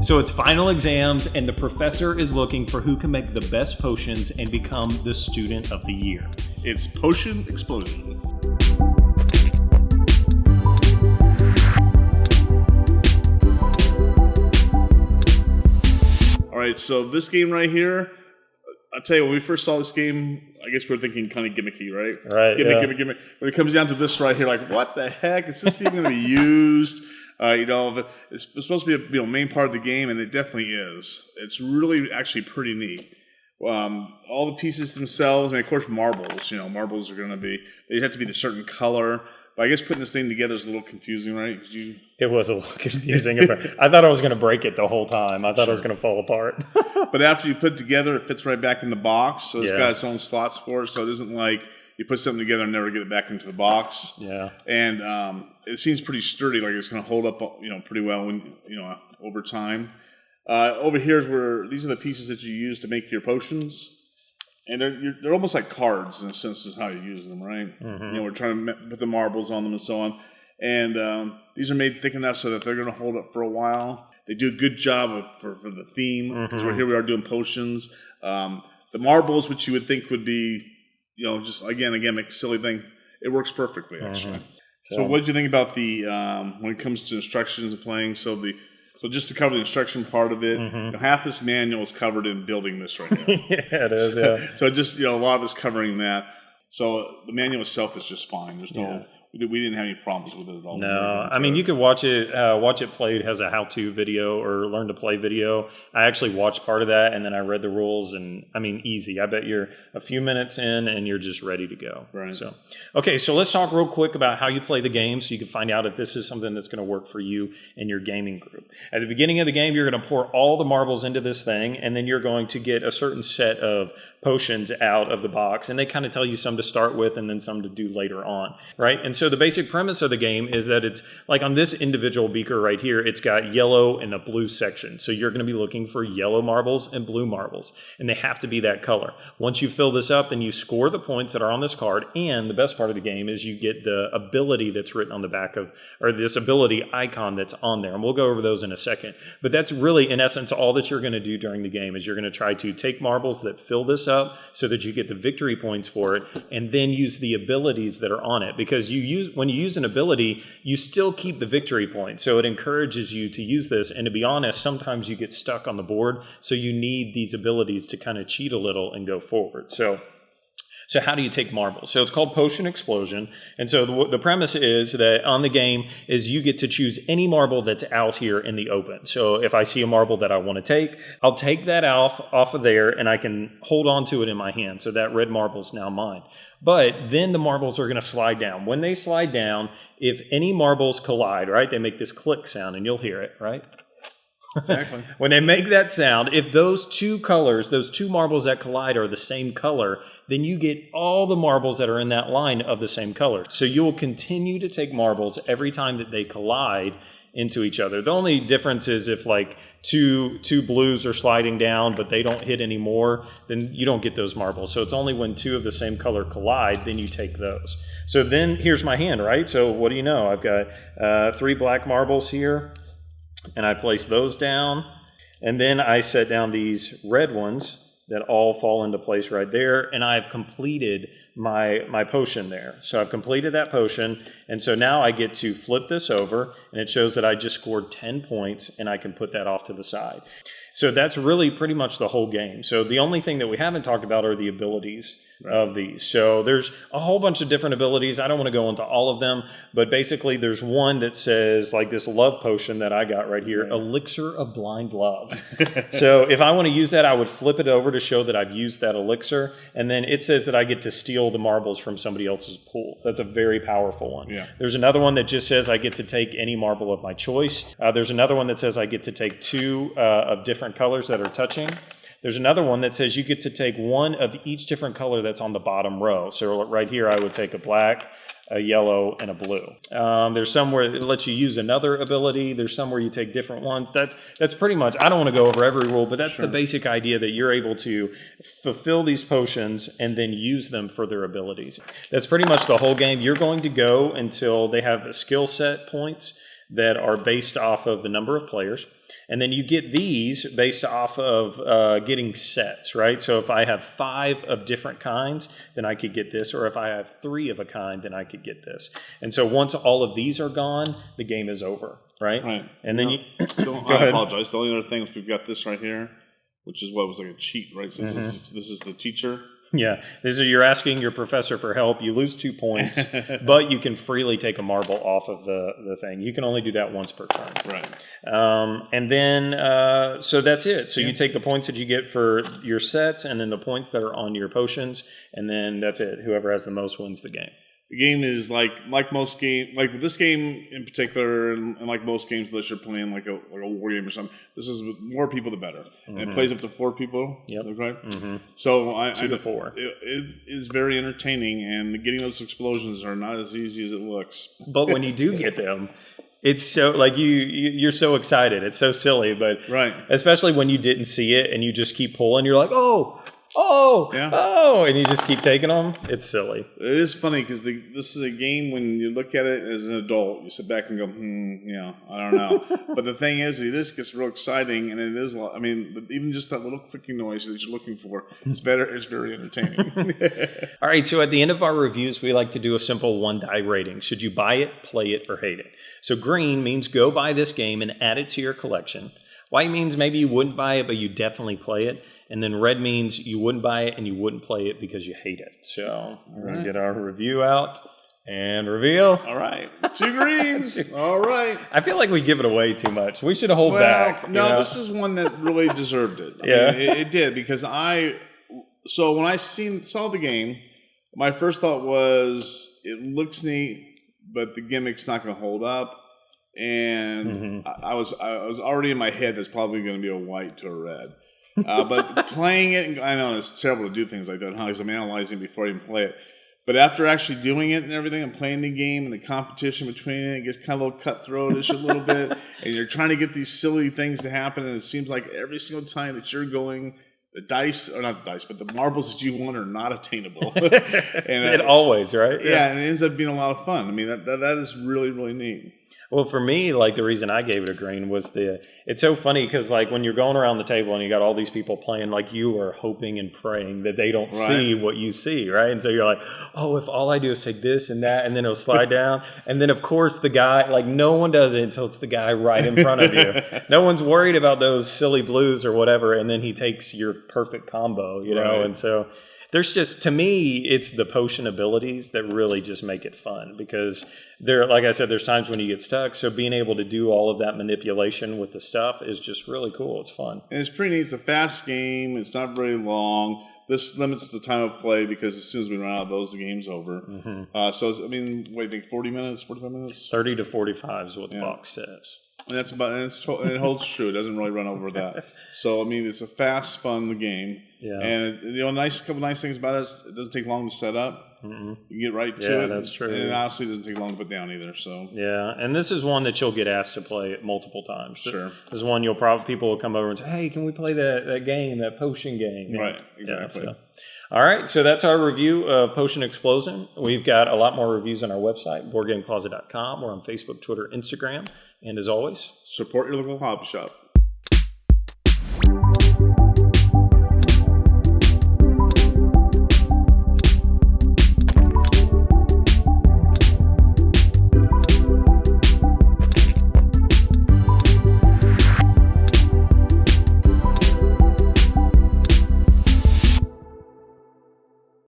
So it's final exams and the professor is looking for who can make the best potions and become the student of the year. It's Potion Explosion. All right, so this game right here, I'll tell you, when we first saw this game, I guess we were thinking kind of gimmicky, right? Right. Gimmick. When it comes down to this right here, like, what the heck? Is this even going to be used? It's supposed to be a main part of the game, and it definitely is. It's really actually pretty neat. All the pieces themselves, of course, marbles. Marbles are going to be, they have to be a certain color. But I guess putting this thing together is a little confusing, right? It was a little confusing. I thought I was going to break it the whole time. I thought it was going to fall apart. But after you put it together, it fits right back in the box. So it's got its own slots for it. So it isn't like you put something together and never get it back into the box. Yeah. And it seems pretty sturdy, like it's going to hold up, pretty well over time. Over here is where these are the pieces that you use to make your potions. And they're almost like cards in a sense is how you use them, right? Mm-hmm. We're trying to put the marbles on them and so on. And these are made thick enough so that they're going to hold up for a while. They do a good job for the theme, because here we are doing potions. The marbles, which you would think would be, just again, make a silly thing. It works perfectly, actually. So what did you think about the when it comes to instructions and playing? So just to cover the instruction part of it, half this manual is covered in building this right here. Yeah, it is. Yeah. So just a lot of it's covering that. So the manual itself is just fine. There's no. We didn't have any problems with it at all. No, you could watch it. Watch It Played has a how-to video or learn to play video. I actually watched part of that, and then I read the rules, and easy. I bet you're a few minutes in, and you're just ready to go. Right. So let's talk real quick about how you play the game, so you can find out if this is something that's going to work for you and your gaming group. At the beginning of the game, you're going to pour all the marbles into this thing, and then you're going to get a certain set of potions out of the box, and they kind of tell you some to start with and then some to do later on, right? And so the basic premise of the game is that it's like on this individual beaker right here, it's got yellow and a blue section. So you're going to be looking for yellow marbles and blue marbles, and they have to be that color. Once you fill this up, then you score the points that are on this card, and the best part of the game is you get the ability that's written on the back of, or this ability icon that's on there, and we'll go over those in a second. But that's really, in essence, all that you're going to do during the game is you're going to try to take marbles that fill this up so that you get the victory points for it, and then use the abilities that are on it, because when you use an ability, you still keep the victory points. So it encourages you to use this, and to be honest, sometimes you get stuck on the board, so you need these abilities to kind of cheat a little and go forward. So how do you take marbles? So it's called Potion Explosion. And so the premise is that on the game is you get to choose any marble that's out here in the open. So if I see a marble that I want to take, I'll take that off of there, and I can hold on to it in my hand. So that red marble is now mine. But then the marbles are going to slide down. When they slide down, if any marbles collide, right, they make this click sound, and you'll hear it, right? Exactly. When they make that sound, if those two colors, those two marbles that collide are the same color, then you get all the marbles that are in that line of the same color. So you will continue to take marbles every time that they collide into each other. The only difference is if like two blues are sliding down, but they don't hit anymore, then you don't get those marbles. So it's only when two of the same color collide, then you take those. So then here's my hand, right? So what do you know? I've got 3 black marbles here, and I place those down, and then I set down these red ones that all fall into place right there, and I've completed my potion there. So I've completed that potion, and so now I get to flip this over, and it shows that I just scored 10 points, and I can put that off to the side. So that's really pretty much the whole game. So the only thing that we haven't talked about are the abilities of these. So there's a whole bunch of different abilities. I don't want to go into all of them, but basically there's one that says, like this love potion that I got right here, Elixir of Blind Love. So if I want to use that, I would flip it over to show that I've used that elixir, and then it says that I get to steal the marbles from somebody else's pool. That's a very powerful one. Yeah. There's another one that just says I get to take any marble of my choice. There's another one that says I get to take 2 of different colors that are touching. There's another one that says you get to take 1 of each different color that's on the bottom row. So right here, I would take a black, a yellow, and a blue. There's somewhere it lets you use another ability. There's somewhere you take different ones. That's pretty much, I don't want to go over every rule, but that's the basic idea, that you're able to fulfill these potions and then use them for their abilities. That's pretty much the whole game. You're going to go until they have skill set points. that are based off of the number of players. And then you get these based off of getting sets, right? So if I have 5 of different kinds, then I could get this. Or if I have 3 of a kind, then I could get this. And so once all of these are gone, the game is over, right? Right. And then I apologize. The only other thing is we've got this right here, which is what was like a cheat, right? So this is the teacher. Yeah, you're asking your professor for help. You lose 2 points, but you can freely take a marble off of the thing. You can only do that once per turn. Right. And then, so that's it. So you take the points that you get for your sets and then the points that are on your potions, and then that's it. Whoever has the most wins the game. The game is like most game, like this game in particular, and like most games unless you're playing like a war game or something. This is more people the better, and it plays up to 4 people. Yep. Right. So 2 to 4. It is very entertaining, and getting those explosions are not as easy as it looks. But when you do get them, it's so like you're so excited. It's so silly, but Right. especially when you didn't see it and you just keep pulling. You're like, Yeah. and you just keep taking them. It's silly. It is funny because this is a game when you look at it as an adult, you sit back and go, I don't know. But the thing is, it just gets real exciting, and it is. I mean, even just that little clicking noise that you're looking for, it's very entertaining. All right, so at the end of our reviews, we like to do a simple 1 die rating. Should you buy it, play it, or hate it? So green means go buy this game and add it to your collection. White means maybe you wouldn't buy it, but you definitely play it. And then red means you wouldn't buy it and you wouldn't play it because you hate it. So we're going to get our review out and reveal. All right. 2 greens. All right. I feel like we give it away too much. We should hold back. No, you know? this is one that really deserved it. Yeah. I mean, it did, because so when I saw the game, my first thought was it looks neat, but the gimmick's not going to hold up. And I was already in my head that's probably going to be a white to a red. But playing it, I know it's terrible to do things like that, because I'm analyzing before I even play it. But after actually doing it and everything, and playing the game and the competition between it gets kind of a little cutthroatish a little bit. And you're trying to get these silly things to happen, and it seems like every single time that you're going, the dice, or not the dice, but the marbles that you want are not attainable. And, it always, right? Yeah, and it ends up being a lot of fun. I mean, that is really, really neat. Well, for me, like the reason I gave it a green was it's so funny because like when you're going around the table and you got all these people playing, like you are hoping and praying that they don't see what you see, right? And so you're like, oh, if all I do is take this and that, and then it'll slide down. And then of course the guy, like no one does it until it's the guy right in front of you. No one's worried about those silly blues or whatever. And then he takes your perfect combo, you know? And so there's just, to me, it's the potion abilities that really just make it fun, because like I said, there's times when you get stuck. So being able to do all of that manipulation with the stuff is just really cool. It's fun. And it's pretty neat. It's a fast game. It's not very long. This limits the time of play, because as soon as we run out of those, the game's over. So, I mean, what do you think, 40 minutes, 45 minutes? 30 to 45 is what the box says. And that's about, and it holds true. It doesn't really run over that. So, I mean, it's a fast, fun game. Yeah. And, couple nice things about it is it doesn't take long to set up. You get right to it. Yeah, that's true. And it honestly doesn't take long to put down either. So yeah, and this is one that you'll get asked to play multiple times. Sure. This is one people will come over and say, hey, can we play that game, that potion game? Right, exactly. Yeah, all right, so that's our review of Potion Explosion. We've got a lot more reviews on our website, BoardGameCloset.com. We're on Facebook, Twitter, Instagram. And as always, support your local hobby shop.